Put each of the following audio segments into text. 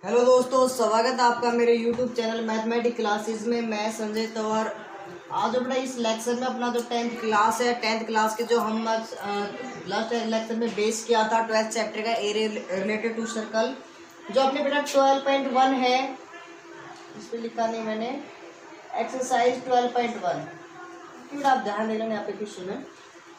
Hello दोस्तों, स्वागत है आपका मेरे यूट्यूब चैनल मैथमेटिक्स क्लासेस में। मैं संजय तंवर। आज अपना इस लेक्चर में अपना जो 10th क्लास है, 10th क्लास के जो हम लास्ट लेक्चर में बेस किया था 12th चैप्टर का एरिया रिलेटेड टू सर्कल, जो अपने बेटा 12.1 है। इस पर लिखा नहीं मैंने, एक्सरसाइज 12.1 बेटा आप ध्यान दे लेना यहाँ पे क्वेश्चन है।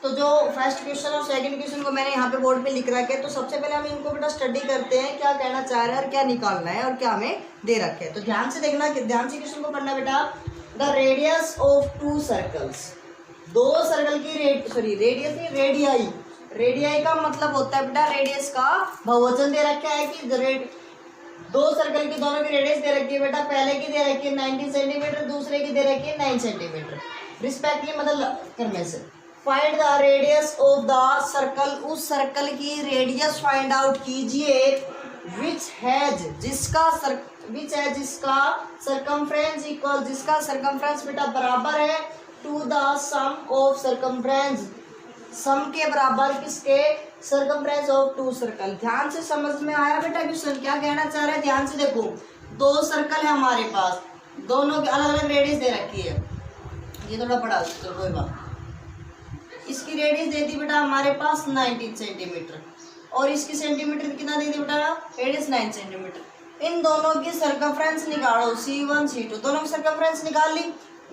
तो जो फर्स्ट क्वेश्चन और सेकंड क्वेश्चन को मैंने यहाँ पे बोर्ड पे लिख रखा है। तो सबसे पहले हम इनको बेटा स्टडी करते हैं, क्या कहना चाह रहे हैं और क्या निकालना है और क्या हमें दे रखे है। तो ध्यान से देखना, ध्यान से क्वेश्चन को पढ़ना बेटा। The radius of to circles, दो सर्कल की रेडियाई। रेडियाई का मतलब होता है बेटा, रेडियस का बहुवचन दे रखा है कि दो सर्कल की दोनों की रेडियस दे रखी है बेटा। पहले की दे रखी है 19 सेंटीमीटर, दूसरे की दे रखी है 9 सेंटीमीटर रिस्पेक्टली, मतलब करने से। Find the radius of the circle, उस सर्कल की रेडियस फाइंड आउट कीजिए। विच हैज, जिसका सर्कमफ्रेंस इक्वल, जिसका सर्कमफ्रेंस बेटा बराबर है to the sum of circumference, sum के बराबर किसके, सर्कमफ्रेंस ऑफ टू सर्कल। ध्यान से समझ में आया बेटा क्वेश्चन क्या कहना चाह रहा है। ध्यान से देखो, दो सर्कल है हमारे पास, दोनों की अलग अलग रेडियस दे रखी है। ये थोड़ा बड़ा तो कोई बात, इसकी रेडियस दे दी बेटा हमारे पास 19 सेंटीमीटर और इसकी सेंटीमीटर कितना दे दी बेटा, रेडियस 9 सेंटीमीटर। इन दोनों की सर्कमफ्रेंस निकालो, C1 C2, दोनों की सर्कमफ्रेंस निकाल ली।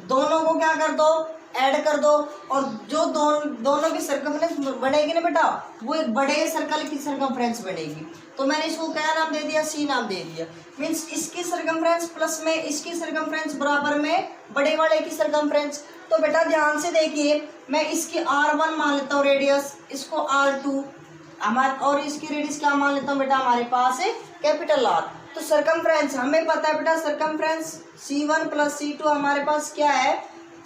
दोनों को क्या कर दो, ऐड कर दो, और जो दोनों की सर्कमफ्रेंस बनेगी ना बेटा, वो एक बड़े सर्कल की सर्कमफ्रेंस बनेगी। तो मैंने इसको क्या नाम दे दिया, C नाम दे दिया। मीन्स इसकी सर्कमफ्रेंस प्लस में इसकी सर्कमफ्रेंस बराबर में बड़े वाले की सर्कमफ्रेंस। तो बेटा ध्यान से देखिए, मैं इसकी R1 मान लेता हूँ रेडियस, इसको R2 हमारे, और इसकी रेडियस क्या मान लेता हूँ बेटा, हमारे पास है कैपिटल R। तो सर्कमफ्रेंस हमें पता है बेटा, सर्कमफ्रेंस C1 प्लस C2 हमारे पास क्या है,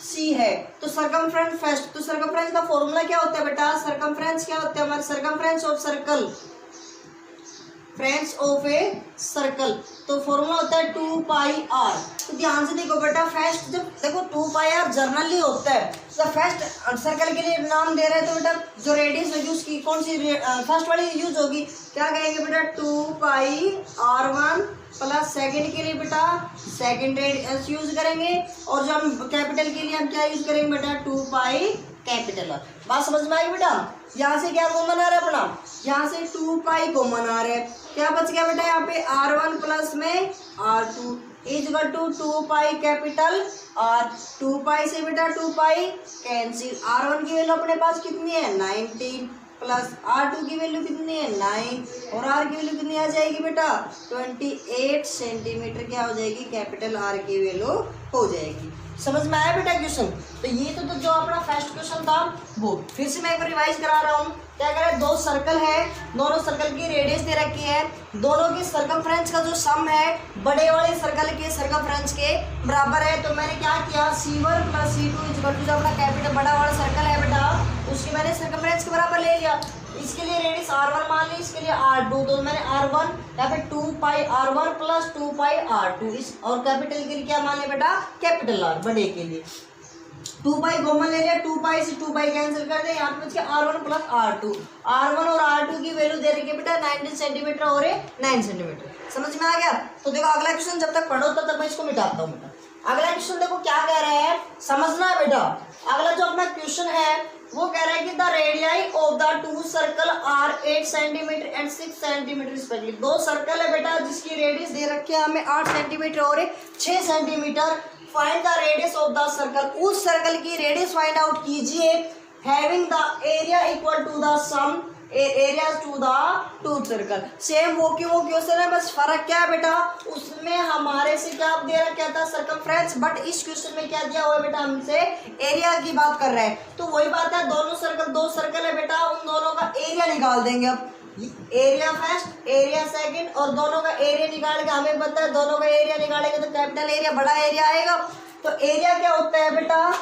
C है। तो सर्कमफ्रेंस फर्स्ट, तो सर्कमफ्रेंस का फॉर्मूला क्या होता है बेटा, सर्कमफ्रेंस क्या होता है हमारे, circumference of circle, friends of a circle. तो फॉर्मूला होता है 2 पाई R। तो ध्यान से देखो बेटा, फर्स्ट जब देखो 2 पाई R जनरली होता है, तो फर्स्ट सर्कल के लिए नाम दे रहे हैं, तो बेटा जो रेडियस होगी उसकी कौन सी फर्स्ट वाली यूज होगी, क्या कहेंगे बेटा 2 पाई R1 प्लस सेकंड के लिए बेटा सेकंड रेडियस यूज करेंगे, और जो हम कैपिटल के लिए हम क्या यूज करेंगे बेटा 2 पाई कैपिटल R। बात समझ में आई बेटा। यहाँ से क्या कॉमन आ रहा है अपना, यहाँ से 2 पाई कॉमन आ रहा है, क्या बच गया बेटा यहाँ पे R1 प्लस में R2 equal to 2 pi capital R। 2 pi से बेटा 2 पाई कैंसिल, R1 की वैल्यू अपने पास कितनी है 19 प्लस R2 की वैल्यू कितनी है 9, और R की वैल्यू कितनी आ जाएगी बेटा 28 सेंटीमीटर क्या हो जाएगी, कैपिटल R की वैल्यू हो जाएगी। समझ में आया बेटा क्वेश्चन। तो ये तो जो अपना फर्स्ट क्वेश्चन था वो फिर से मैं एक बार रिवाइज करा रहा हूँ। क्या कह रहा है, दो सर्कल है, दोनों सर्कल की रेडियस दे रखी है, दोनों की सर्कमफ्रेंस का जो सम है बड़े वाले सर्कल के सर्कमफ्रेंस के बराबर है। तो मैंने क्या किया, C1 plus C2 equal to जो अपना कैपिटल बड़ा वाला सर्कल है बेटा, उसकी मैंने सर्कमफ्रेंस के बराबर ले लिया। इसके लिए रेडियस R1 मान ली, इसके लिए R2, तो मैंने R1 यहाँ पे 2 पाई R1 प्लस 2 पाई R2, इस और कैपिटल के लिए क्या मान लिया बेटा, कैपिटल R बड़े के लिए 2 पाई कॉमन ले लिया, 2 पाई से 2 पाई कैंसिल कर दे, यहाँ पे बच गया R1 प्लस R2। R1 और R2 की वैल्यू दे रही है बेटा 19 सेंटीमीटर और 9 सेंटीमीटर। समझ में आ गया। तो देखो अगला क्वेश्चन जब तक पढ़ो तब तक मैं इसको मिटाता हूँ बेटा। अगला क्वेश्चन देखो क्या कह रहे हैं, समझना है बेटा। अगला जो अपना क्वेश्चन है वो कह रहा है कि the radii of the two circle are 8 centimetre and 6 centimetre respectively. दो सर्कल है बेटा जिसकी रेडियस दे रखी है हमें 8 सेंटीमीटर और 6 centimetre. Find the radius of the circle, उस सर्कल की रेडियस फाइंड आउट कीजिए। Having the area equal to the sum area to the two circle. Same वो क्वेश्चन है, बस फर्क क्या है बेटा, उसमें हमारे से क्या दे रखा था सर्कमफ्रेंस, बट इस क्वेश्चन में क्या दिया हुआ है बेटा, हमसे एरिया की बात कर रहे हैं। तो वही बात है, दोनों सर्कल दो सर्कल है बेटा, उन दोनों का एरिया निकाल देंगे। अब एरिया फर्स्ट एरिया सेकंड, और दोनों का एरिया निकाल के हमें पता है दोनों का एरिया निकालेंगे तो कैपिटल एरिया बड़ा एरिया आएगा। तो एरिया क्या होता है बेटा,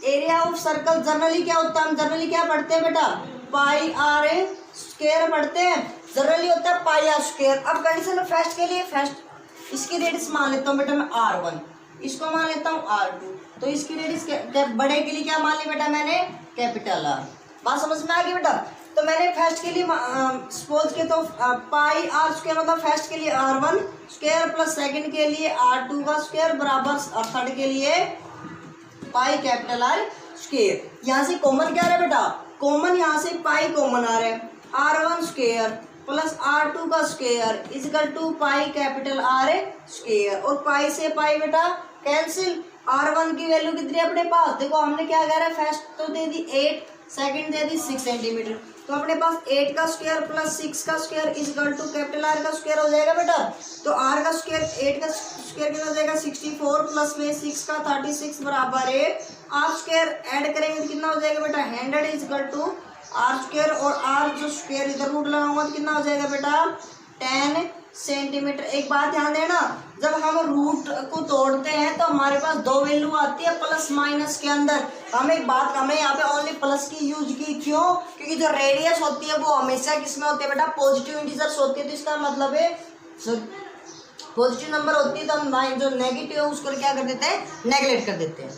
एरिया ऑफ सर्कल जनरली क्या होता है, हम जनरली क्या पढ़ते हैं बेटा, पाई R स्क्वायर पढ़ते हैं, जनरली होता है पाई R स्क्वायर। अब कंडीशन में फर्स्ट के लिए, फर्स्ट इसकी रेडियस मान लेता हूँ बेटा मैं R1, इसको मान लेता हूँ R2, तो इसकी रेडियस बड़े के लिए क्या मान ली बेटा मैंने, कैपिटल R। बात समझ में आ गई बेटा। तो मैंने फर्स्ट के लिए सपोज के तो पाई आर स्क्वायर मतलब फर्स्ट के लिए R1 स्क्वायर प्लस सेकंड के लिए R2 का स्क्वायर बराबर और थर्ड के लिए पाई कैपिटल आर स्क्वायर। यहाँ से कॉमन क्या आ रहा है बेटा, कॉमन यहाँ से पाई कॉमन आ रहा है, R1 स्क्वायर प्लस R2 का square is equal to pi capital R square. और पाई से पाई बेटा कैंसिल। R1 की वैल्यू कितनी है अपने पास, देखो हमने क्या कह रहा है, फर्स्ट तो दे दी 8, सेकंड दे दी 6 सेंटीमीटर, तो अपने पास 8 का स्क्वायर प्लस 6 का square is equal to capital R का स्क्वायर हो जाएगा बेटा। तो आर का स्क्वायर 8 का स्क्वायर कितना हो जाएगा 64 प्लस में 6 का 36 बराबर है आर स्क्वायर। ऐड करेंगे तो कितना हो जाएगा बेटा 100 इजकल टू आर स्क्वायर। और आर जो स्क्वायर इधर रूट लगाऊंगा तो कितना हो जाएगा बेटा 10 सेंटीमीटर। एक बात ध्यान देना, जब हम रूट को तोड़ते हैं तो हमारे पास दो वैल्यू आती है प्लस माइनस के अंदर। हमें एक बात, हमने यहाँ पे ओनली प्लस की यूज की, क्यों, क्योंकि जो रेडियस होती है वो हमेशा किसमें होती है बेटा पॉजिटिव इंटीजर्स होती है। तो इसका मतलब है पॉजिटिव नंबर होती है तो हम जो नेगेटिव है उसको क्या कर देते हैं, नेगलेक्ट कर देते हैं।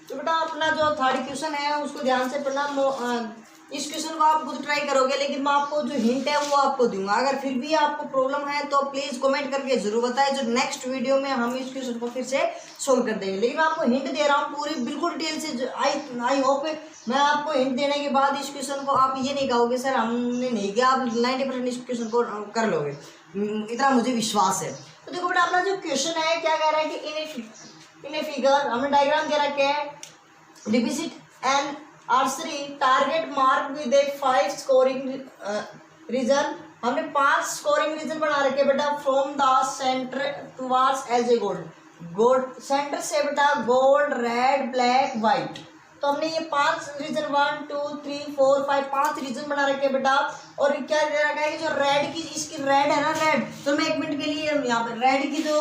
तो बेटा अपना जो थर्ड क्वेश्चन है उसको ध्यान से पढ़ना। इस क्वेश्चन को आप खुद ट्राई करोगे, लेकिन मैं आपको जो हिंट है वो आपको दूंगा। अगर फिर भी आपको प्रॉब्लम है तो प्लीज कमेंट करके जरूर बताएं, जो नेक्स्ट वीडियो में हम इस क्वेश्चन को फिर से सोल्व कर देंगे। लेकिन मैं आपको हिंट दे रहा हूँ पूरी बिल्कुल डिटेल से। आई होप मैं आपको हिंट देने के बाद इस क्वेश्चन को आप ये नहीं कहोगे सर हमने नहीं किया, आप 90% इस क्वेश्चन को कर लोगे, इतना मुझे विश्वास है। तो देखो बेटा अपना जो क्वेश्चन है क्या कह रहा है कि इन ए फिगर हमने डायग्राम दे रखे है, डिविजिट an archery target mark with a 5 scoring region. हमने 5 स्कोरिंग रीजन बना रखे बेटा from the centre towards edge a gold centre से बेटा गोल्ड रेड ब्लैक व्हाइट। तो हमने ये 5 रीजन 1 2 3 4 5 5 रीजन बना रखे बेटा। और क्या दे रखा है कि जो रेड की इसकी रेड है ना रेड, तो मैं 1 मिनट के लिए यहाँ पर रेड की जो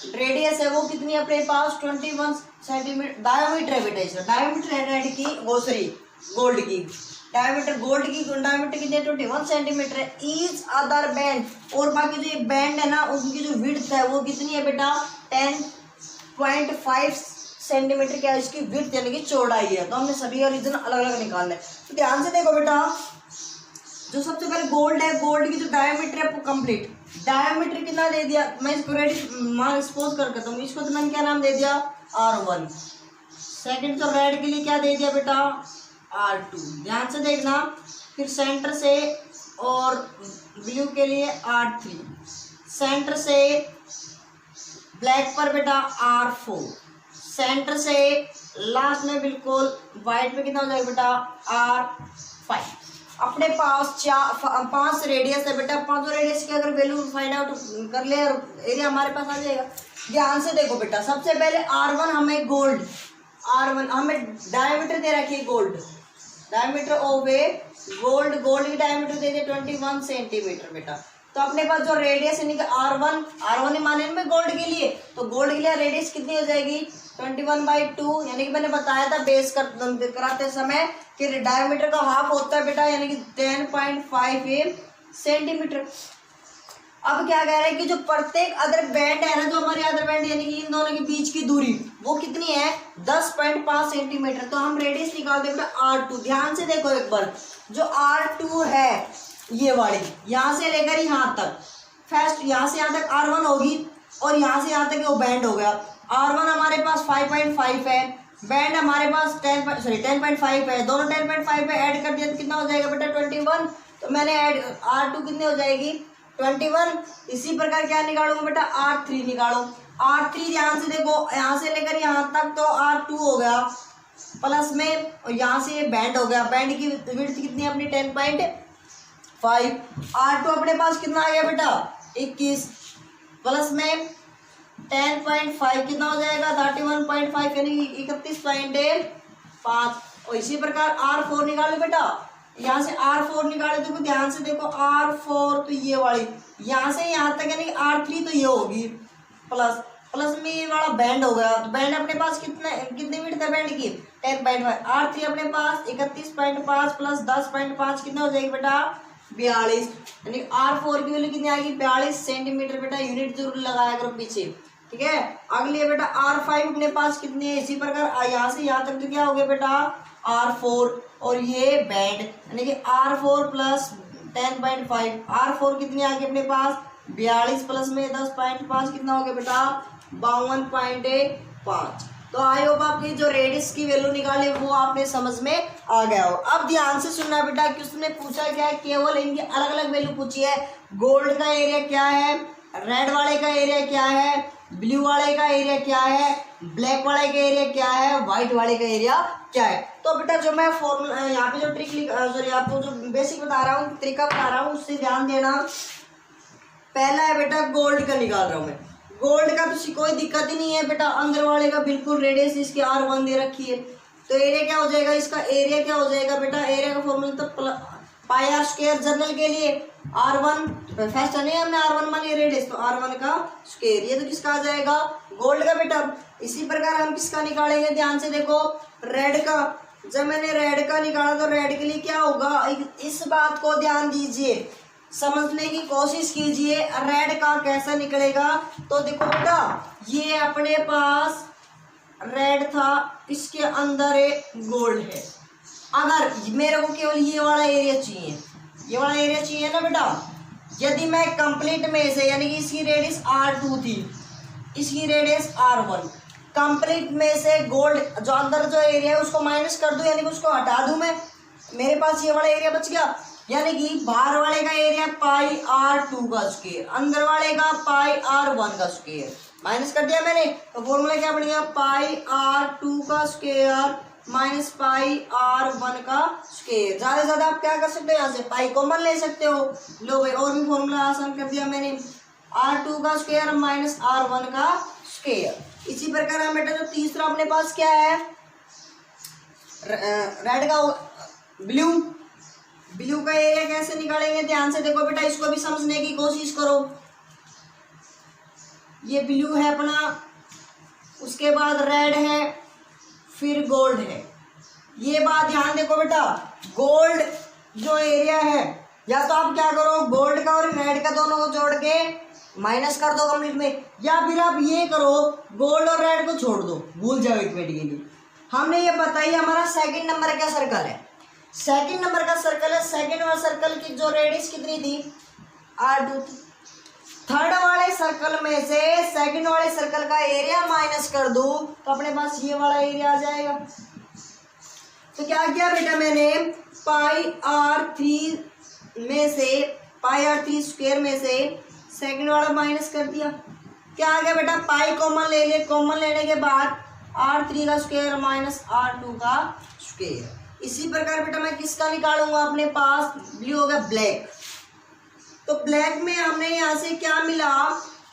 रेडियस है वो कितनी है अपने पास 21 सेंटीमीटर डायमीटर है बेटा। इसका डायमीटर है रेड की सॉरी गोल्ड की डायमीटर, गोल्ड की डायमीटर कितनी है 21 सेंटीमीटर है। ईच अदर बैंड, और बाकी जो ये बैंड है ना उनकी जो विड्थ है वो कितनी है बेटा 10.5 सेंटीमीटर क्या है इसकी विड्थ यानी कि चौड़ाई है। तो हमने सभी का रीजन अलग अलग निकालना है। तो ध्यान से देखो बेटा, जो सबसे पहले गोल्ड है, गोल्ड की जो डायमीटर है कंप्लीट डायमीटर कितना दे दिया, मैं इसको रेडी मान सपोज करता हूँ, इसको तो मैंने क्या नाम दे दिया R1। सेकंड तो रेड के लिए क्या दे दिया बेटा R2, ध्यान से देखना। फिर सेंटर से और ब्लू के लिए R3, सेंटर से ब्लैक पर बेटा R4, सेंटर से लास्ट में बिल्कुल वाइट में कितना हो जाएगा बेटा R5। अपने पास 5 रेडियस है बेटा, 5 रेडियस की अगर वैल्यू फाइंड आउट कर ले और एरिया हमारे पास आ जाएगा। ध्यान से देखो बेटा, सबसे पहले R1 हमें गोल्ड, R1 हमें डायमीटर दे रखी है gold, diameter of A gold, gold की डायमीटर दे दिया 21 सेंटीमीटर बेटा। तो अपने पास जो रेडियस यानी कि R1 माने में गोल्ड के लिए, तो गोल्ड के लिए रेडियस कितनी हो जाएगी 21/2, यानी कि मैंने बताया था बेस कराते समय कि डायमीटर का हाफ होता है बेटा यानी कि 10.5 सेंटीमीटर। अब क्या कह रहे हैं कि जो प्रत्येक अदर बैंड है ना, जो हमारे अदर बैंड यानी कि इन दोनों के बीच की दूरी वो कितनी है 10.5 सेंटीमीटर। तो हम रेडियस निकाल दें बेटा R2। ध्यान से देखो एक बार, जो R2 है ये वाली यहाँ से लेकर यहाँ तक, फर्स्ट यहाँ से यहाँ तक R1 होगी और यहाँ से यहाँ तक वो बैंड हो गया। R1 हमारे पास 5.5 है, बैंड हमारे पास 10.5 है, दोनों 10.5 पे ऐड कर दिया तो कितना हो जाएगा बेटा 21। तो मैंने ऐड R2 कितनी हो जाएगी 21। इसी प्रकार क्या निकालूंगा बेटा R3 निकालो। R3 ध्यान से देखो, यहाँ से लेकर यहाँ तक तो R2 हो गया प्लस में, और यहाँ से ये बैंड हो गया, बैंड की विड्थ कितनी है अपनी 10.5। R2 अपने पास कितना आ गया बेटा 21 प्लस में 10.5 कितना हो जाएगा 31.5 यानी 31.5। और इसी प्रकार R4 निकालो बेटा, यहाँ से R4 निकाले तो ध्यान से देखो R4 तो ये वाली यहाँ से यहाँ तक यानी R3 तो ये होगी प्लस में ये वाला बैंड हो गया। तो बैंड अपने पास कितनी विड्थ है बैंड की 10.5। R3 अपने पास 31.5 प्लस 10.5 कितना हो जाएगी बेटा 42, यानी R4 की वैल्यू कितनी आएगी 42 सेंटीमीटर बेटा। यूनिट जरूर लगाया करो पीछे, ठीक है। अगली है बेटा R5 अपने पास कितनी है, इसी प्रकार यहाँ से यहाँ तक तो क्या हो गया बेटा R4 और ये बेड, यानी कि R4 प्लस 10.5, R4 कितनी आ गई अपने पास 42 प्लस में 10.5 कितना हो गया बेटा 52.5। तो आई होप आपकी जो रेडियस की वैल्यू निकाली वो आपने समझ में आ गया हो। अब ध्यान से सुनना बेटा कि उसने पूछा क्या है, केवल इनकी अलग अलग वैल्यू पूछी है। गोल्ड का एरिया क्या है, रेड वाले का एरिया क्या है, ब्लू वाले का एरिया क्या है, ब्लैक वाले का एरिया क्या है, व्हाइट वाले का एरिया क्या है। तो बेटा जो मैं फॉर्मूला यहाँ पे जो ट्रिक सॉरी आपको जो बेसिक बता रहा हूँ, तरीका बता रहा हूँ, उससे ध्यान देना। पहला है बेटा गोल्ड का निकाल रहा हूँ मैं। गोल्ड का तो कोई दिक्कत ही नहीं है बेटा, अंदर वाले का बिल्कुल रेडियस इसकी R1 दे रखी है। तो एरिया क्या हो जाएगा, इसका एरिया क्या हो जाएगा बेटा, एरिया का फॉर्मूला तो पाई आर स्क्वायर जनरल के लिए R1 फर्स्ट नहीं, हमने R1 मानी रेडियस, तो R1 का स्क्वायर, ये तो किसका आ जाएगा गोल्ड का बेटा। इसी प्रकार हम किसका निकालेंगे, ध्यान से देखो रेड का। जब मैंने रेड का निकाला तो रेड के लिए क्या होगा, इस बात को ध्यान दीजिए, समझने की कोशिश कीजिए रेड का कैसा निकलेगा। तो देखो बेटा ये अपने पास रेड था, इसके अंदर एक गोल्ड है। अगर मेरे को केवल ये वाला एरिया चाहिए, ये वाला एरिया चाहिए ना बेटा, यदि मैं कंप्लीट में से, यानी कि इसकी रेडियस R2 थी, इसकी रेडियस R1, कंप्लीट में से गोल्ड जो अंदर जो एरिया है उसको माइनस कर दूं, यानी कि उसको हटा दूं मैं, मेरे पास ये वाला एरिया बच गया। यानी कि बाहर वाले का एरिया पाई R2 का स्क्वायर, अंदर वाले का पाई R1 का स्क्वायर, माइनस कर दिया मैंने। तो फॉर्मूला क्या बन गया, पाई R2 का स्क्वायर माइनस पाई R1 का स्क्वायर। ज्यादा से ज्यादा आप क्या कर सकते हो, यहाँ से पाई कॉमन ले सकते हो। लो भाई और भी फॉर्मूला आसान कर दिया मैंने, R2 का स्क्वायर माइनस R1 का स्क्वायर। इसी प्रकार हम बेटा जो तीसरा अपने पास क्या है, रेड का ब्लू का एरिया कैसे निकालेंगे, ध्यान से देखो बेटा, इसको भी समझने की कोशिश करो। ये ब्लू है अपना, उसके बाद रेड है, फिर गोल्ड है। ये बात ध्यान देखो बेटा, गोल्ड जो एरिया है, या तो आप क्या करो गोल्ड का और रेड का दोनों को जोड़ के माइनस कर दो कंप्लीट में, या फिर आप ये करो गोल्ड और रेड को छोड़ दो, भूल जाओ एक मिनट के लिए। हमने ये बताई हमारा सेकंड नंबर का सर्कल है, सेकंड नंबर का सर्कल है, सेकंड वाला सर्कल की जो रेडियस कितनी थी R2 थी। थर्ड वाले सर्कल में से सेकंड वाले सर्कल का एरिया माइनस कर दूं तो अपने पास ये वाला एरिया आ जाएगा। तो क्या किया बेटा मैंने, पाई R3 में से, पाई R3 स्क्वायर में से सेकंड वाला माइनस कर दिया। क्या आ गया बेटा, पाई कॉमन ले ले, कॉमन लेने के बाद R3 का स्क्वायर माइनस R2 का स्क्वायर। इसी प्रकार बेटा मैं किसका निकालूंगा, अपने पास ब्लू होगा ब्लैक। तो ब्लैक में हमने यहाँ से क्या मिला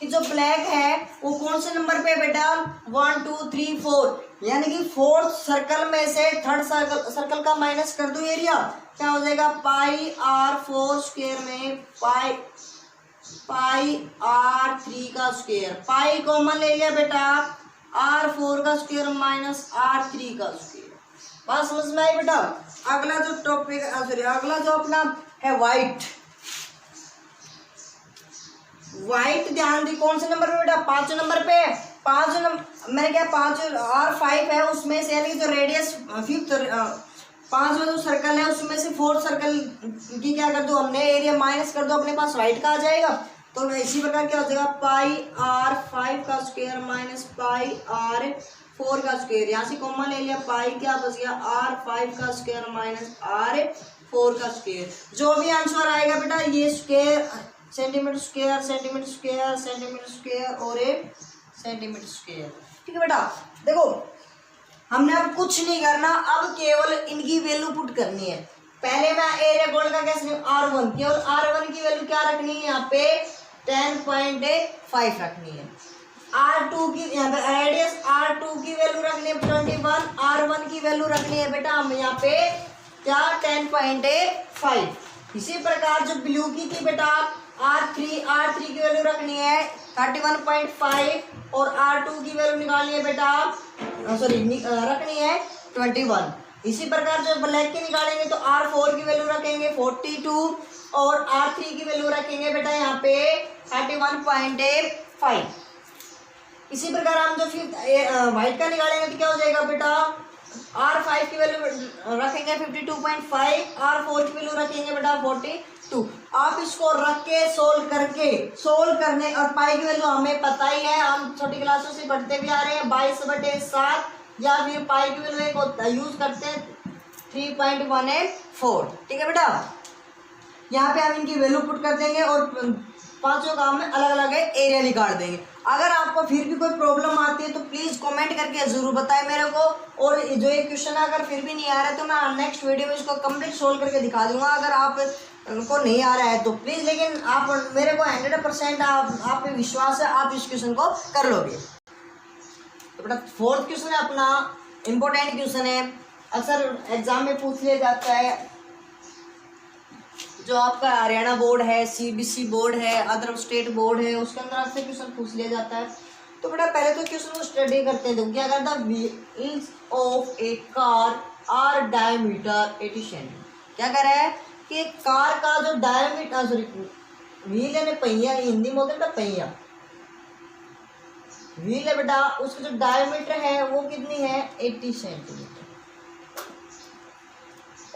कि जो ब्लैक है वो कौन से नंबर पे बेटा 1 2 3 4, यानी कि फोर्थ सर्कल में से थर्ड सर्कल का माइनस कर दो एरिया, क्या हो जाएगा पाई R4 स्क्वायर में पाई R3 का स्क्वायर। पाई कॉमन ले लिया बेटा, R4 का स्क्वायर माइनस R3 का स्क्वायर। बात समझ में आई बेटा। अगला जो टॉपिक सॉरी अगला जो अपना है व्हाइट, व्हाइट ध्यान दी कौन से नंबर पे बेटा, 5 नंबर पे। 5 नंबर मैंने क्या 5 R5 है उसमें से, यानी कि जो रेडियस फिफ्थ 5 जो सर्कल है उसमें से फोर्थ सर्कल की क्या कर दो हमने एरिया माइनस कर दो, अपने पास व्हाइट का आ जाएगा। तो इसी प्रकार क्या हो जाएगा पाई R5 का स्क्वायर माइनस पाई R4 का स्क्वायर। यहाँ से कॉमन ले लिया, पाई क्या बच गया R5 का स्क्वायर माइनस R4 का स्क्वायर। जो भी आंसर आएगा बेटा ये square centimetre square centimetre square centimetre square और एक सेंटीमीटर स्क्वायर। ठीक है बेटा, देखो हमने अब कुछ नहीं करना, अब केवल इनकी वैल्यू पुट करनी है। पहले मैं एरिया गोल्ड का कैसे R1, केवल R1 की वैल्यू क्या रखनी है यहाँ पे 10.5 रखनी है। R2 की यहाँ पे रेडियस R2 की वैल्यू रखनी है 21, R1 की वैल्यू रखनी है बेटा हम यहाँ पे क्या 10.5। इसी प्रकार जो ब्लू की थी बेटा R3 की वैल्यू रखनी है 31.5 और R2 की वैल्यू निकालनी है बेटा रखनी है 21। इसी प्रकार जो ब्लैक की निकालेंगे तो R4 की वैल्यू रखेंगे 42 और R3 की वैल्यू रखेंगे बेटा यहाँ पे 31.5। इसी प्रकार हम जो फिर व्हाइट का निकालेंगे तो क्या हो जाएगा बेटा R5 की वैल्यू रखेंगे 52.5, R4 की वैल्यू रखेंगे बेटा 42। आप इसको रख के सोल्व करने, और पाई की वैल्यू हमें पता ही है, हम छोटी क्लासों से पढ़ते भी आ रहे हैं 22/7, या फिर पाई की वैल्यू एक यूज करते हैं 3.184। ठीक है बेटा, यहाँ पे हम इनकी वैल्यू पुट कर देंगे और पांचों काम में अलग अलग एरिया निकाल देंगे। अगर आपको फिर भी कोई प्रॉब्लम आती है तो प्लीज कमेंट करके जरूर बताएं मेरे को, और जो ये क्वेश्चन अगर फिर भी नहीं आ रहा है तो मैं नेक्स्ट वीडियो में इसको कंप्लीट सोल्व करके दिखा दूंगा। अगर आप को नहीं आ रहा है तो प्लीज, लेकिन आप मेरे को 100% आप पे विश्वास है, आप इस क्वेश्चन को कर लोगे। तो बेटा फोर्थ क्वेश्चन है अपना, इंपॉर्टेंट क्वेश्चन है, अक्सर एग्जाम में पूछ लिया जाता है। जो आपका हरियाणा बोर्ड है, सीबीएसई बोर्ड है, अदर स्टेट बोर्ड है, उसके अंदर आपसे क्वेश्चन पूछ लिया जाता है। तो बेटा पहले तो क्वेश्चन को स्टडी करते हैं। देखो क्या करता है, wheels of a car are diameter 80 centimetre. क्या कह रहा है कि कार का जो डायमीटर, सॉरी व्हील यानी पहिया, हिंदी में होता है बेटा पहिया, व्हील है बेटा, उसका जो डायमीटर है वो कितनी है 80 सेंटीमीटर,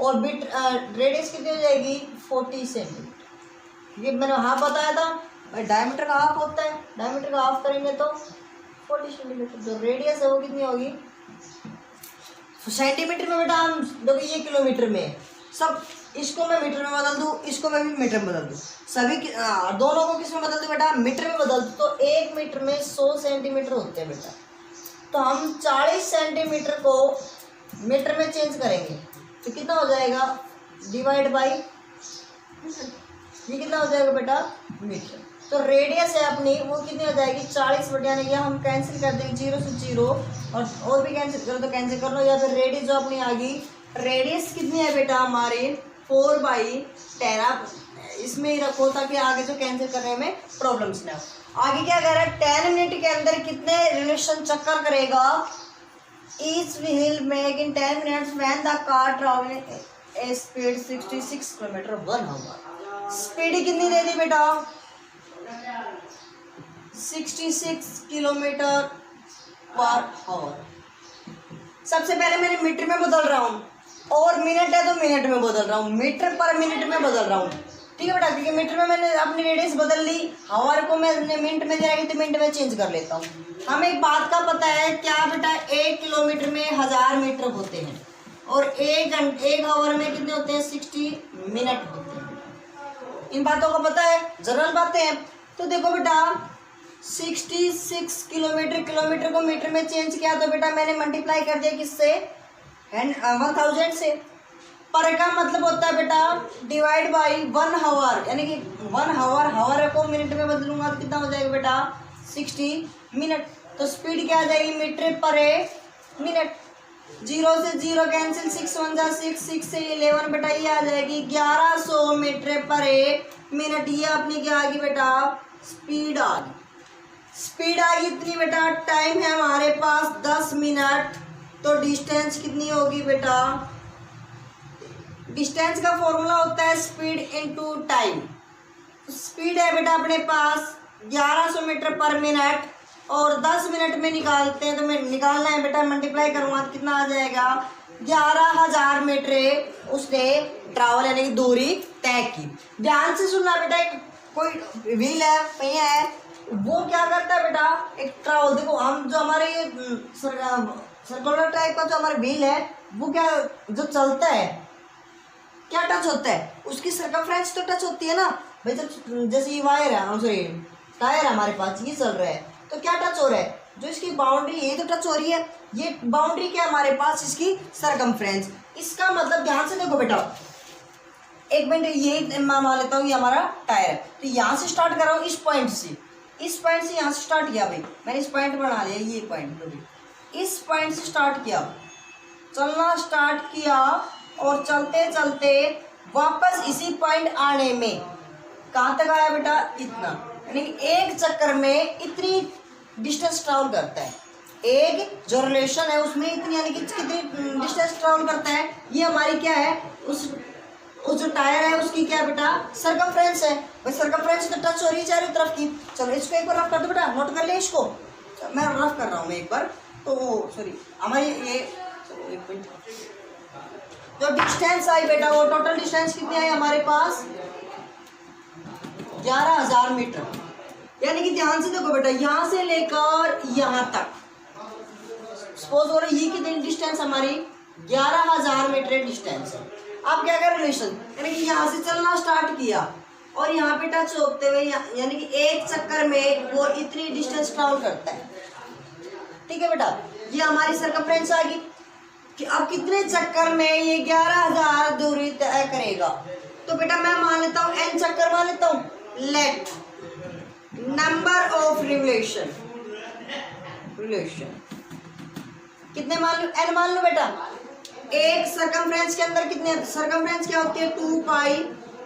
और बिट रेडियस कितनी हो जाएगी 40 सेंटीमीटर। ये मैंने हाफ बताया था भाई, डायमीटर का हाफ होता है, डायमीटर का हाफ करेंगे तो 40 सेंटीमीटर। जो रेडियस है वो कितनी होगी सेंटीमीटर में बेटा, हम देखो ये किलोमीटर में, सब इसको मैं मीटर में बदल दूँ, इसको मैं भी मीटर में बदल दूँ, सभी दोनों को किस में बदल दूँ बेटा, मीटर में बदल दूँ, तो 1 मीटर में 100 सेंटीमीटर होते हैं बेटा। तो हम 40 सेंटीमीटर को मीटर में चेंज करेंगे तो कितना हो जाएगा, डिवाइड बाई, ये कितना हो जाएगा बेटा मीटर। तो रेडियस है अपनी वो कितनी हो जाएगी 40 बटे, यानी कि हम कैंसिल कर देंगे 0 से 0, और भी कैंसिल करो तो कैंसिल कर लो, या फिर रेडियस जो अपनी आ गई, रेडियस कितनी है बेटा हमारे 4/10। आप इसमें ही रखो ताकि आगे जो कैंसिल करने में प्रॉब्लम्स ना हो। आगे क्या कह रहा है, 10 मिनट के अंदर कितने रिवोल्यूशन चक्कर करेगा, each wheel make in 10 minutes when the car traveling a speed 66 kilometre 1 hour। Speed कितनी दे दी बेटा 66 किलोमीटर पर आवर। सबसे पहले मैंने मीटर में बदल रहा हूँ, और मिनट है तो मिनट में बदल रहा हूँ, मीटर पर मिनट में बदल रहा हूँ। ठीक है बेटा, क्योंकि मीटर में मैंने अपनी रेडियस बदल ली, आवर को मैं मिनट में जाएगी तो मिनट में चेंज कर लेता हूँ। हमें एक बात का पता है क्या बेटा, 1 किलोमीटर में 1000 मीटर होते हैं, और 1 आवर में कितने होते हैं 60 मिनट होते हैं। इन बातों का पता है, जनरल बातें हैं। तो देखो बेटा 66 किलोमीटर को मीटर में चेंज किया तो बेटा मैंने मल्टीप्लाई कर दिया किससे 1000 से। पर का मतलब होता है बेटा डिवाइड बाई 1 आवर, यानी कि 1 आवर को मिनट में बदलूंगा तो कितना हो जाएगा बेटा 60 मिनट। तो स्पीड क्या आ जाएगी मीटर पर मिनट, 0 से 0 कैंसिल, 6 1 जा 6, 6 से 11 बेटा ये आ जाएगी 1100 मीटर पर मिनट। ये अपनी क्या आ गई बेटा स्पीड आ गई। स्पीड आ गई इतनी बेटा, टाइम है हमारे पास 10 मिनट, तो डिस्टेंस कितनी होगी बेटा, डिस्टेंस का फॉर्मूला होता है स्पीड इनटू टाइम। स्पीड है बेटा अपने पास 1100 मीटर पर मिनट, और 10 मिनट में निकालते हैं तो मैं निकालना है बेटा, मल्टीप्लाई करूँगा तो कितना आ जाएगा 11,000 मीटर उसने ट्रैवल यानी कि दूरी तय की। ध्यान से सुनना बेटा, एक कोई व्हील है, पहिया है, वो क्या करता है बेटा एक ट्रैवल, देखो हम जो हमारे ये सर्कुलर टाइप का जो हमारा व्हील है वो क्या जो चलता है क्या टच होता है, उसकी सर्कमफ्रेंस तो टच होती है ना भाई। जब जैसे ये वायर है, सॉरी टायर है हमारे पास, ये चल रहा है तो क्या टच हो रहा है, जो इसकी बाउंड्री ये तो टच हो रही है, ये बाउंड्री क्या हमारे पास इसकी सर्कमफ्रेंस। इसका मतलब ध्यान से देखो बेटा, एक मिनट ये मान लेता हूँ ये हमारा टायर है, तो यहाँ से स्टार्ट कर रहा हूँ इस पॉइंट से, इस पॉइंट से यहाँ से स्टार्ट किया भाई मैंने, इस पॉइंट बना लिया, ये पॉइंट इस पॉइंट से स्टार्ट किया, चलना स्टार्ट किया, और चलते चलते वापस इसी पॉइंट आने में कहाँ तक आया बेटा इतना, यानी एक चक्कर में इतनी डिस्टेंस ट्रैवल करता है। एक जो रिलेशन है उसमें इतनी, यानी कि कितनी डिस्टेंस ट्रैवल करता है, ये हमारी क्या है उस जो टायर है उसकी क्या बेटा सर्कमफ्रेंस है। भाई सर्कमफ्रेंस तो टच हो रही है चारों तरफ की। चलो इसको एक बार रफ कर दो बेटा, नोट कर ले इसको, मैं रफ कर रहा हूँ मैं एक बार। तो सॉरी हमारी एक मिनट। जो डिस्टेंस आई बेटा वो टोटल डिस्टेंस कितनी आई हमारे पास 11,000 मीटर। यानी कि ध्यान से देखो बेटा, यहाँ से लेकर यहाँ तक सपोज हो रहा है ये कितनी डिस्टेंस हमारी 11,000 मीटर डिस्टेंस है। आप क्या कर रिलेशन, यानी कि यहाँ से चलना स्टार्ट किया और यहाँ पे टच होते हुए यानी कि एक चक्कर में वो इतनी डिस्टेंस ट्रैवल करता है। ठीक है बेटा, ये हमारी सर्कमफ्रेंस आ गई कि अब कितने चक्कर में ये 11,000 दूरी तय करेगा। तो बेटा मैं मान लेता हूँ n चक्कर मान लेता हूँ। लेट नंबर ऑफ रिवोल्यूशन कितने मान लो, n मान लो बेटा। एक सर्कमफ्रेंस के अंदर कितने, सर्कमफ्रेंस क्या होती है 2 पाई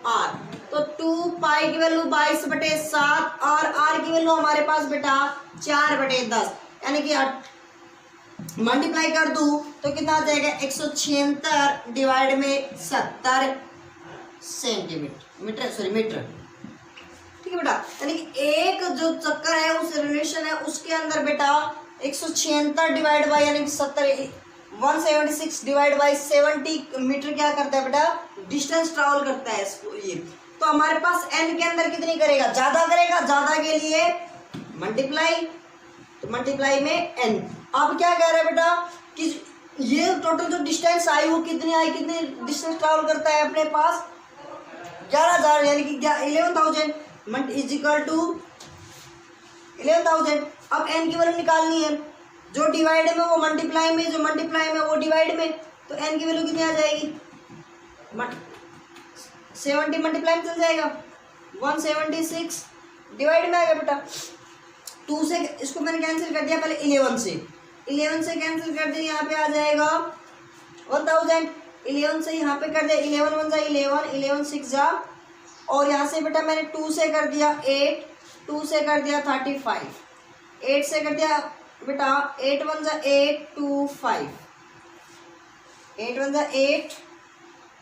r, तो 2 पाई की वैल्यू 22/7 और r की वैल्यू हमारे पास बेटा 4/10, यानी कि मल्टीप्लाई कर दूं तो कितना आ जाएगा 176 डिवाइड में 70 सेंटीमीटर मीटर। ठीक है बेटा, यानी कि एक जो चक्कर है उस रिलेशन है उसके अंदर बेटा 176 डिवाइड बाई यानी कि 176 डिवाइड बाई 70 मीटर क्या करता है बेटा डिस्टेंस ट्रैवल करता है इसको ये। तो हमारे पास n के अंदर कितनी करेगा, ज्यादा करेगा, ज्यादा के लिए मल्टीप्लाई, तो मल्टीप्लाई में n। अब क्या कह रहा है बेटा कि ये टोटल जो डिस्टेंस आई वो कितनी आई, कितनी डिस्टेंस ट्रैवल करता है अपने पास 11,000 यानी कि 11,000 इज इक्वल टू 11,000। अब n की वैल्यू निकालनी है, जो डिवाइड में वो मल्टीप्लाई में, जो मल्टीप्लाई में वो डिवाइड में, तो n की वैल्यू कितनी आ जाएगी 70 मल्टीप्लाई में चल जाएगा 176 डिवाइड में आएगा बेटा 2 से, इसको मैंने कैंसिल कर दिया पहले 11 से कैंसिल कर दिया, यहाँ पे आ जाएगा 1000। 11 से यहाँ पे कर दिया 11 1 जा 11, 11 6 जा, और यहाँ से बेटा मैंने 2 से कर दिया 8, 2 से कर दिया 35, 8 से कर दिया बेटा 8 1 जा 8 2 5, 8 1 जा 8।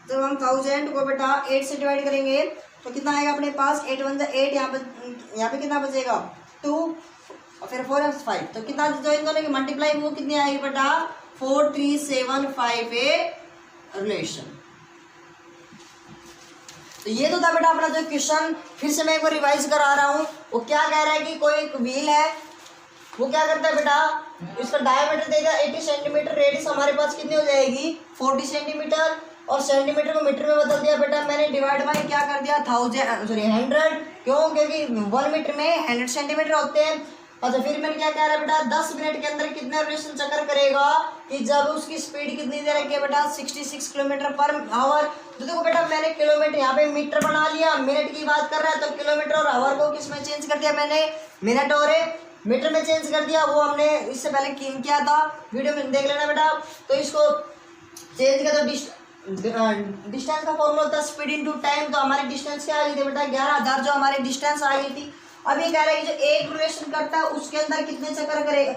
जब हम 1000 को बेटा 8 से डिवाइड करेंगे तो कितना आएगा अपने पास 8 1 जा 8, यहाँ पे कितना बचेगा 2 और फिर 4 5, तो कितना जो इन दोनों की मल्टीप्लाई वो कितनी आएगी बेटा 4378 रिलेशन। तो ये तो था बेटा अपना जो क्वेश्चन, फिर से मैं एक बार रिवाइज करा रहा हूँ। वो क्या कह रहा है कि कोई एक व्हील है, वो क्या करता है बेटा इसका डायमीटर देगा 80 सेंटीमीटर, रेडियस हमारे पास कितनी हो जाएगी 40 सेंटीमीटर, और सेंटीमीटर को मीटर में बदल दिया बेटा मैंने, डिवाइड बाई क्या कर दिया 100, क्यों, क्योंकि 1 मीटर में 100 सेंटीमीटर होते हैं। अच्छा फिर मैंने क्या कह रहा है बेटा 10 मिनट के अंदर कितने रिवोल्यूशन चक्कर करेगा, कि जब उसकी स्पीड कितनी दे रखी है बेटा 66 किलोमीटर पर आवर। तो देखो बेटा मैंने किलोमीटर यहाँ पे मीटर बना लिया, मिनट की बात कर रहा है तो किलोमीटर और आवर को किस में चेंज कर दिया मैंने, मिनट और मीटर में चेंज कर दिया। वो हमने इससे पहले किया था, वीडियो में देख लेना बेटा। तो इसको चेंज किया तो डिस्टेंस का फॉर्मूला होता है स्पीड इनटू टाइम। तो हमारी डिस्टेंस क्या आ गई थी बेटा 11,000 जो हमारी डिस्टेंस आ गई थी। अब ये कह रहा है कि जो एक रिलेशन करता है उसके अंदर कितने चक्कर करेगा,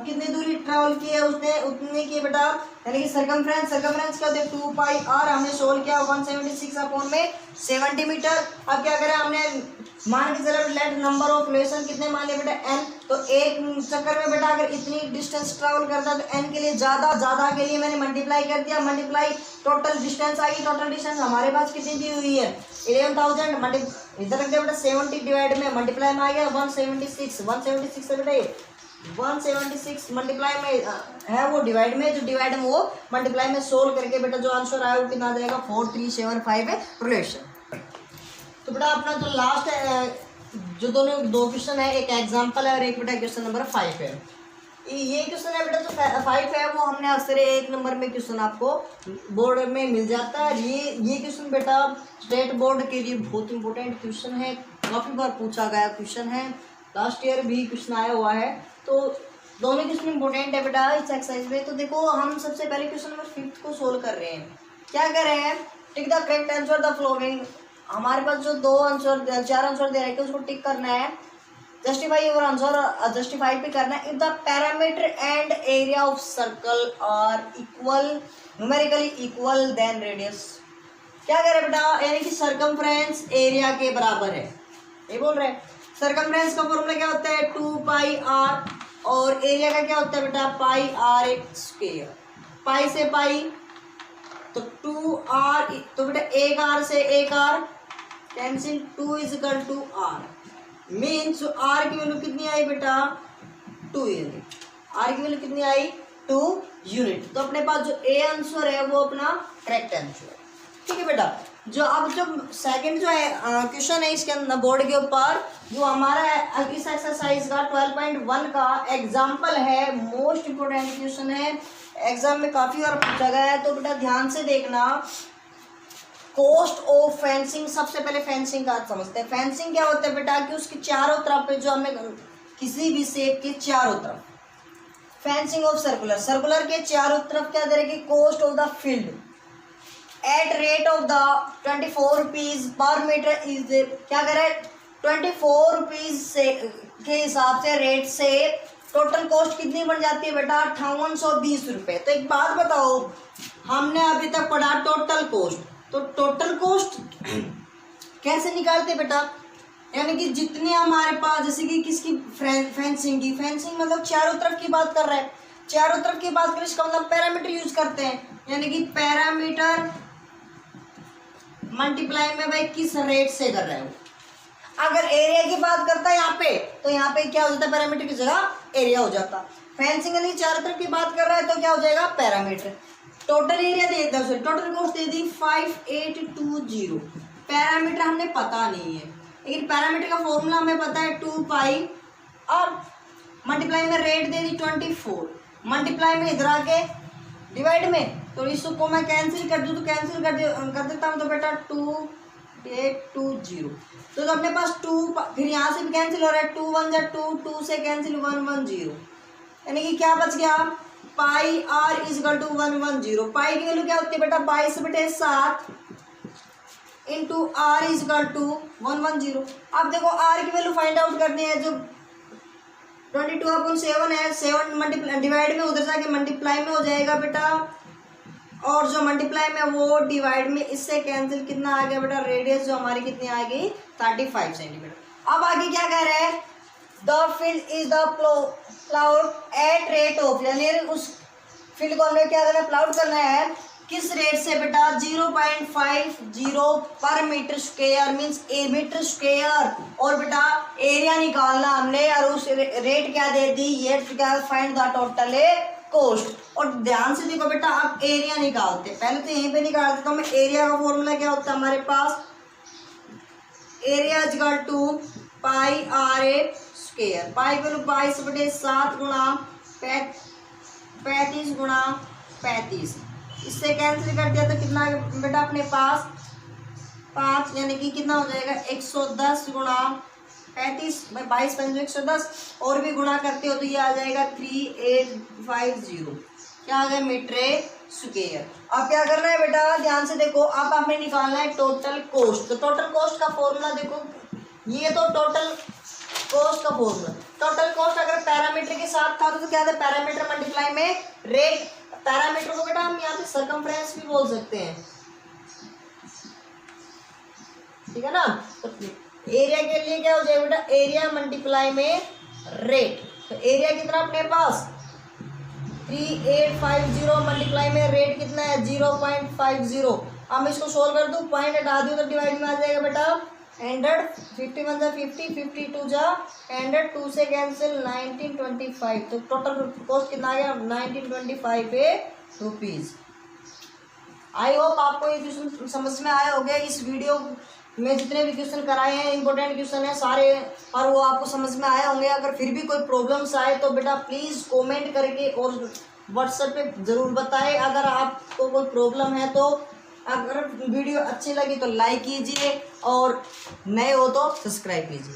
कितनी दूरी ट्रैवल की है उसने, उतने की बेटा, यानी कि सर्कमफ्रेंस क्या होते हैं 2 पाई r, हमने सोल्व किया 176 अपॉन में 70 मीटर। अब क्या करें हमने मान के चलो लेट नंबर ऑफ रिलेशन कितने मान लिया बेटा n, तो एक चक्कर में बेटा अगर इतनी डिस्टेंस ट्रैवल करता है तो n के लिए ज्यादा के लिए मैंने मल्टीप्लाई कर दिया, मल्टीप्लाई टोटल डिस्टेंस आ गई। टोटल डिस्टेंस हमारे पास कितनी दी हुई है 11,000, इधर रख दिया बेटा 70 डिवाइड में मल्टीप्लाई में आ गया 176 से बेटा 176 मल्टीप्लाई में है वो डिवाइड में, जो डिवाइड में वो मल्टीप्लाई में सोल्व करके बेटा जो आंसर आया वो कितना आ जाएगा 4375 है रिलेशन। तो बेटा अपना जो लास्ट जो दोनों दो क्वेश्चन है, एक एग्जांपल है और एक बेटा क्वेश्चन नंबर 5 है। ये क्वेश्चन है बेटा जो 5 है वो हमने अक्सर 1 नंबर में क्वेश्चन आपको बोर्ड में मिल जाता है। ये क्वेश्चन बेटा स्टेट बोर्ड के लिए बहुत इंपॉर्टेंट क्वेश्चन है, काफ़ी बार पूछा गया क्वेश्चन है, लास्ट ईयर भी क्वेश्चन आया हुआ है। तो दोनों क्वेश्चन इंपॉर्टेंट है बेटा इस एक्सरसाइज में। तो देखो हम सबसे पहले क्वेश्चन नंबर 5 को सोल्व कर रहे हैं। क्या कर रहे हैं, tick the correct answer the following. हमारे पास जो 4 आंसर दे रखे उसको टिक करना है, जस्टिफाई योर आंसर जस्टिफाई भी करना है। If the perimeter and area of circle are equal, numerically equal then radius. क्या कह रहे हैं बेटा, यानी कि सर्कमफ्रेंस एरिया के बराबर है, ये बोल रहे हैं। सर्कमफ्रेंस का फॉर्मूला क्या होता है 2 पाई r, और एरिया का क्या होता है बेटा पाई r स्क्वायर। पाई से पाई, तो 2r, तो बेटा एक r से एक r cancel, 2 is equal to r, means r की वैल्यू कितनी आई बेटा 2 यूनिट, r की वैल्यू कितनी आई 2 यूनिट। तो अपने पास जो ए आंसर है वो अपना करेक्ट आंसर है। ठीक है बेटा, जो अब जो सेकंड जो है क्वेश्चन है इसके अंदर बोर्ड के ऊपर, जो हमारा इस एक्सरसाइज का 12.1 का एग्जाम्पल है, मोस्ट इम्पोर्टेंट क्वेश्चन है, एग्जाम में काफी बार पूछा गया है, तो बेटा ध्यान से देखना। कॉस्ट ऑफ फेंसिंग, सबसे पहले फेंसिंग का समझते हैं। फेंसिंग क्या होता है बेटा कि उसके चारों तरफ पे जो हमें किसी भी शेप के चारों तरफ, फेंसिंग ऑफ सर्कुलर, सर्कुलर के चारों तरफ क्या करेगी, cost of the field at rate of the 24 rupees per metre is, क्या करे 24 रुपीज से के हिसाब से रेट से टोटल कॉस्ट कितनी बन जाती है बेटा 5820 रुपये। तो एक बात बताओ, हमने अभी तक पढ़ा टोटल कॉस्ट, तो टोटल कॉस्ट कैसे निकालते बेटा, यानी कि जितने हमारे पास, जैसे कि किसकी फेंसिंग की, फेंसिंग मतलब चारों तरफ की बात कर रहे हैं, चारों तरफ की बात करें इसका मतलब पैरामीटर यूज करते हैं, यानी कि पैरामीटर मल्टीप्लाई में भाई किस रेट से कर रहे हो। अगर एरिया की बात करता है यहाँ पे, तो यहाँ पे क्या हो जाता है, पैरामीटर की जगह एरिया हो जाता। फेंसिंग यानी चारों तरफ की बात कर रहा है तो क्या हो जाएगा पैरामीटर। टोटल एरिया दे दिया, टोटल कॉस्ट दे दी 5820, पैरामीटर हमने पता नहीं है, लेकिन पैरामीटर का फॉर्मूला हमें पता है 2 पाई, और मल्टीप्लाई में रेट दे दी 24, मल्टीप्लाई में इधर आके डिवाइड में, तो इसको मैं कैंसिल कर दूँ तो कैंसिल कर देता हूँ, तो बेटा 2820, तो अपने पास 2, फिर यहाँ से भी कैंसिल हो रहा है, 2 1 जा 2, 2 से कैंसिल 110, यानी कि क्या बच गया pi r is equal to 110। Pi की वैल्यू क्या होती है बेटा 22/7 into r is equal to 110। अब देखो r की वैल्यू फाइंड आउट करनी है, जो 22/7 है, 7 मल्टीप्लाई डिवाइड में उधर जाके मल्टीप्लाई में हो जाएगा बेटा, और जो मल्टीप्लाई में वो डिवाइड में, इससे कैंसिल कितना आ गया बेटा, रेडियस जो हमारी कितनी आ गई 35 सेंटीमीटर। अब आगे क्या कह रहे हैं, the field is the ploughed eight rate of, यानी उस फील्ड को हमें क्या करना है, प्लाउड करना है, किस रेट से बेटा 0.50 पर मीटर स्क्वायर, मीन्स ए मीटर स्क्वायर, और बेटा एरिया निकालना हमने, और उस रेट क्या दे दी, ये क्या फाइंड द टोटल कॉस्ट। और ध्यान से देखो बेटा, आप एरिया निकालते, पहले तो यहीं पे निकालते, तो हमें एरिया का फॉर्मूला क्या होता है हमारे पास, area is equal to pi r a square, pi को 22/7 गुणा 35 गुणा 35, इससे कैंसिल कर दिया तो कितना बेटा अपने पास 5, यानी कि कितना हो जाएगा 110 गुणा 35, 22 5 110, और भी गुणा करते हो तो ये आ जाएगा 3850, क्या आ गया मीटर स्क्वायर। अब क्या करना है बेटा, ध्यान से देखो, अब हमें निकालना है टोटल कॉस्ट। तो टोटल कॉस्ट का फॉर्मूला देखो, ये तो टोटल कॉस्ट का फॉर्मूला, टोटल कॉस्ट अगर पैरामीटर के साथ था तो क्या था, पैरामीटर मल्टीप्लाई में रेट, पैरामीटर को बेटा हम यहाँ पे सर्कमफ्रेंस भी बोल सकते हैं, ठीक है ना। तो एरिया के लिए क्या हो जाएगा बेटा, एरिया मल्टीप्लाई में रेट, तो एरिया कितना अपने पास 3850, मल्टीप्लाई में रेट कितना है 0.50। हम इसको सोल्व कर दूं, पॉइंट हटा दूं तो डिवाइड में आ जाएगा बेटा 100, 51 जा 50, 52 जा 100, 2 से कैंसिल 1925, तो टोटल कॉस्ट कितना आ गया 1925 रुपीज। आई होप आपको ये क्वेश्चन समझ में आया होगा। इस वीडियो में जितने भी क्वेश्चन कराए हैं इंपॉर्टेंट क्वेश्चन है सारे, और वो आपको समझ में आए होंगे। अगर फिर भी कोई प्रॉब्लम्स आए तो बेटा प्लीज़ कमेंट करके और व्हाट्सएप पे ज़रूर बताएं। अगर आपको कोई प्रॉब्लम है तो, अगर वीडियो अच्छी लगी तो लाइक कीजिए, और नए हो तो सब्सक्राइब कीजिए।